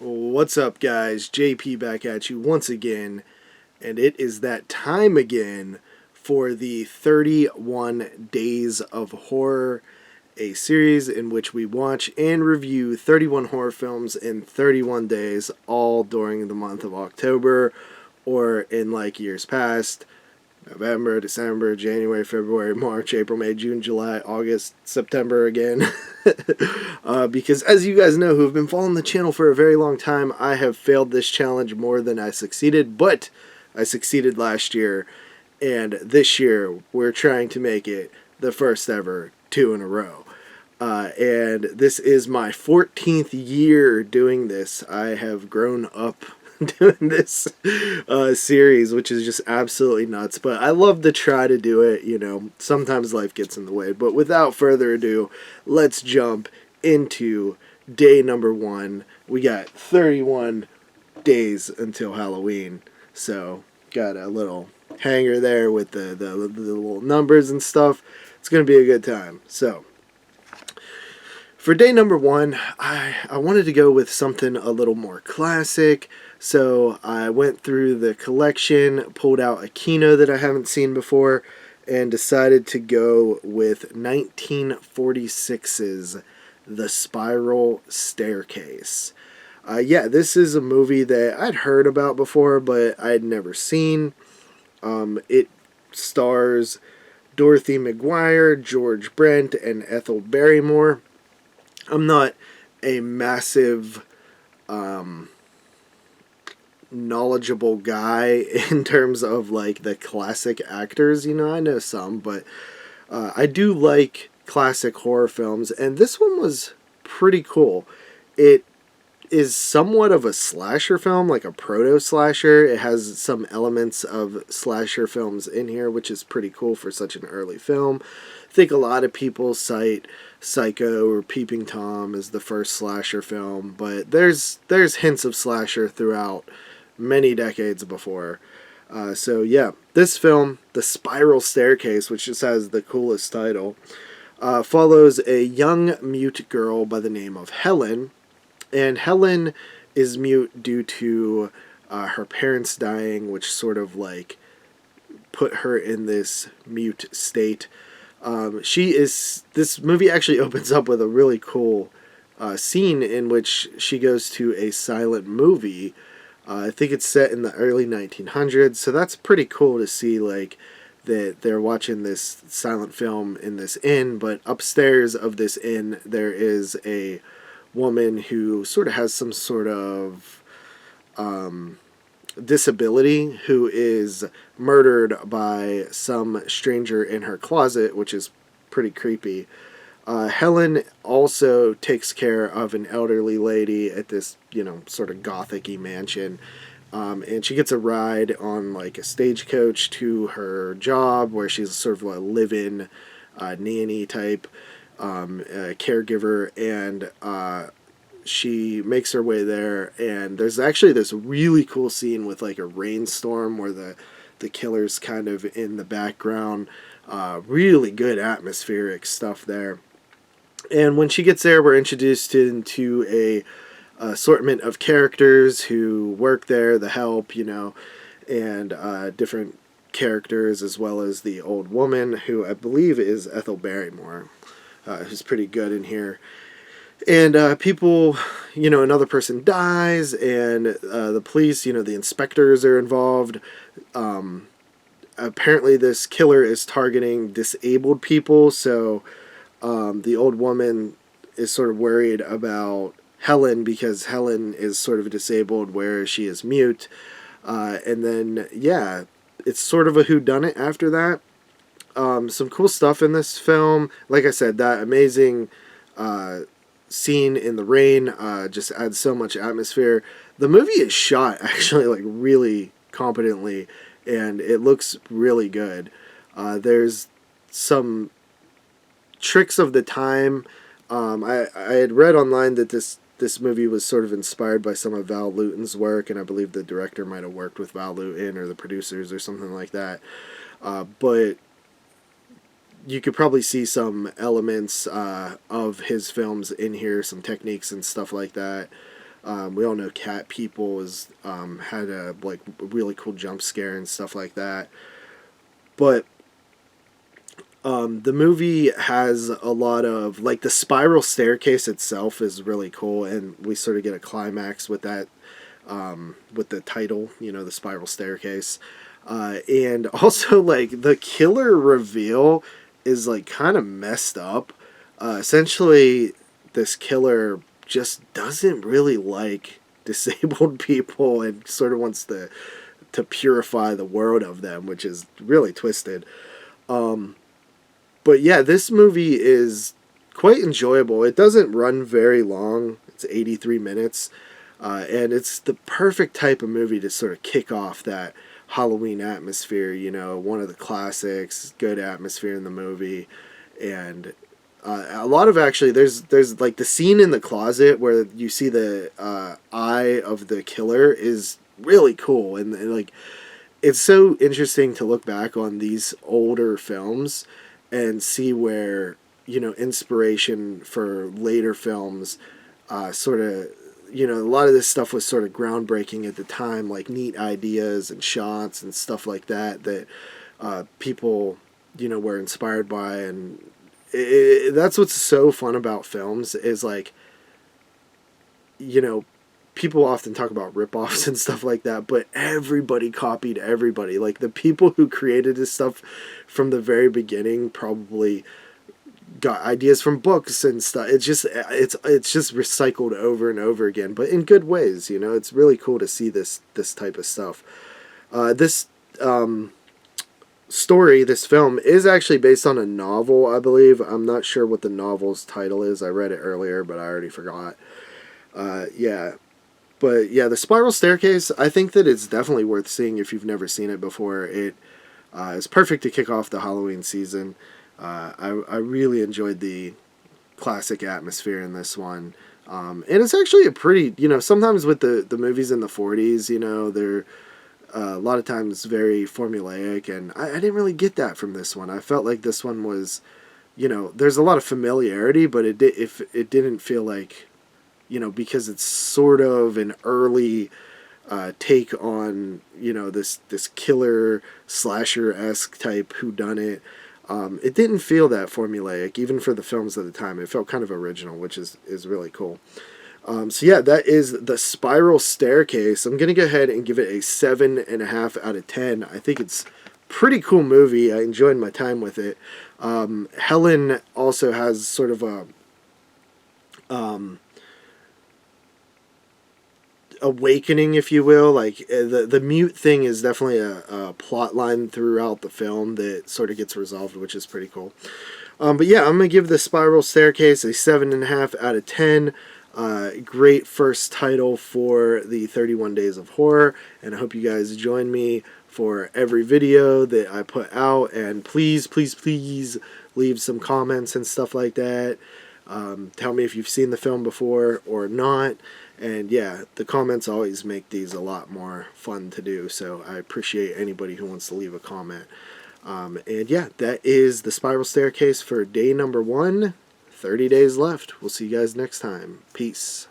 What's up, guys? JP back at you once again, and it is that time again for the 31 Days of Horror, a series in which we watch and review 31 horror films in 31 days, all during the month of October, or in like years past, November, December, January, February, March, April, May, June, July, August, September again. Because as you guys know who have been following the channel for a very long time, I have failed this challenge more than I succeeded, but I succeeded last year, and this year we're trying to make it the first ever 2 in a row. And this is my 14th year doing this. I have grown up doing this series, which is just absolutely nuts. But I love to try to do it, you know. Sometimes life gets in the way. But without further ado, let's jump into day number 1. We got 31 days until Halloween. So, got a little hanger there with the little numbers and stuff. It's going to be a good time. So, for day number 1, I wanted to go with something a little more classic, so I went through the collection, pulled out a Kino that I haven't seen before, and decided to go with 1946's The Spiral Staircase. This is a movie that I'd heard about before, but I'd never seen. It stars Dorothy McGuire, George Brent, and Ethel Barrymore. I'm not a massive knowledgeable guy in terms of like the classic actors. You know, I know some, but I do like classic horror films, and this one was pretty cool. It is somewhat of a slasher film, like a proto-slasher. It has some elements of slasher films in here, which is pretty cool for such an early film. I think a lot of people cite Psycho or Peeping Tom as the first slasher film, but there's hints of slasher throughout many decades before. This film, The Spiral Staircase, which just has the coolest title, follows a young mute girl by the name of Helen. And Helen is mute due to her parents dying, which sort of like put her in this mute state. This movie actually opens up with a really cool scene in which she goes to a silent movie. I think it's set in the early 1900s, so that's pretty cool to see, like, that they're watching this silent film in this inn, but upstairs of this inn there is a woman who sort of has some sort of disability, who is murdered by some stranger in her closet, which is pretty creepy. Helen also takes care of an elderly lady at this, you know, sort of gothic-y mansion. And she gets a ride on like a stagecoach to her job, where she's sort of a live-in nanny type caregiver, and she makes her way there, and there's actually this really cool scene with like a rainstorm where the killer's kind of in the background. Really good atmospheric stuff there. And when she gets there, we're introduced into a assortment of characters who work there, the help, you know, and different characters, as well as the old woman, who I believe is Ethel Barrymore, who's pretty good in here. And people, you know, another person dies, and the police, you know, the inspectors are involved. Apparently this killer is targeting disabled people, so the old woman is sort of worried about Helen, because Helen is sort of disabled where she is mute. And then, yeah, it's sort of a whodunit after that. Some cool stuff in this film. Like I said, that amazing scene in the rain just adds so much atmosphere. The movie is shot actually like really competently, and it looks really good. There's some tricks of the time. I had read online that this movie was sort of inspired by some of Val Lewton's work, and I believe the director might have worked with Val Lewton or the producers or something like that. But you could probably see some elements of his films in here, some techniques and stuff like that. We all know Cat People had a like really cool jump scare and stuff like that. But the movie has a lot of like the spiral staircase itself is really cool, and we sort of get a climax with that, with the title, the spiral staircase, and also like the killer reveal is like kind of messed up. Essentially, this killer just doesn't really like disabled people and sort of wants to purify the world of them, which is really twisted. But yeah, this movie is quite enjoyable. It doesn't run very long. It's 83 minutes. And it's the perfect type of movie to sort of kick off that Halloween atmosphere, one of the classics, good atmosphere in the movie. And a lot of actually, there's like the scene in the closet where you see the eye of the killer is really cool. And like, it's so interesting to look back on these older films and see where inspiration for later films sort of a lot of this stuff was sort of groundbreaking at the time, like neat ideas and shots and stuff like that people were inspired by. And that's what's so fun about films is like people often talk about rip-offs and stuff like that, but everybody copied everybody. Like the people who created this stuff from the very beginning probably got ideas from books and stuff. It's just recycled over and over again, but in good ways. It's really cool to see this type of stuff. This story, this film, is actually based on a novel, I believe. I'm not sure what the novel's title is. I read it earlier, but I already forgot. Yeah. But yeah, the spiral staircase, I think that it's definitely worth seeing if you've never seen it before. It is perfect to kick off the Halloween season. I really enjoyed the classic atmosphere in this one. And it's actually a pretty, sometimes with the movies in the 40s, they're a lot of times very formulaic, and I didn't really get that from this one. I felt like this one was, there's a lot of familiarity, but it didn't feel like, because it's sort of an early take on, this killer slasher-esque type whodunit. It didn't feel that formulaic, even for the films of the time. It felt kind of original, which is really cool. So yeah, that is The Spiral Staircase. I'm going to go ahead and give it a 7.5 out of 10. I think it's a pretty cool movie. I enjoyed my time with it. Helen also has sort of a awakening, if you will. Like the mute thing is definitely a plot line throughout the film that sort of gets resolved, which is pretty cool. But yeah, I'm gonna give The Spiral Staircase a 7.5 out of 10. Great first title for the 31 Days of Horror, and I hope you guys join me for every video that I put out. And please leave some comments and stuff like that. Tell me if you've seen the film before or not. And yeah, the comments always make these a lot more fun to do, so I appreciate anybody who wants to leave a comment. And yeah, that is The Spiral Staircase for day number 1. 30 days left. We'll see you guys next time. Peace.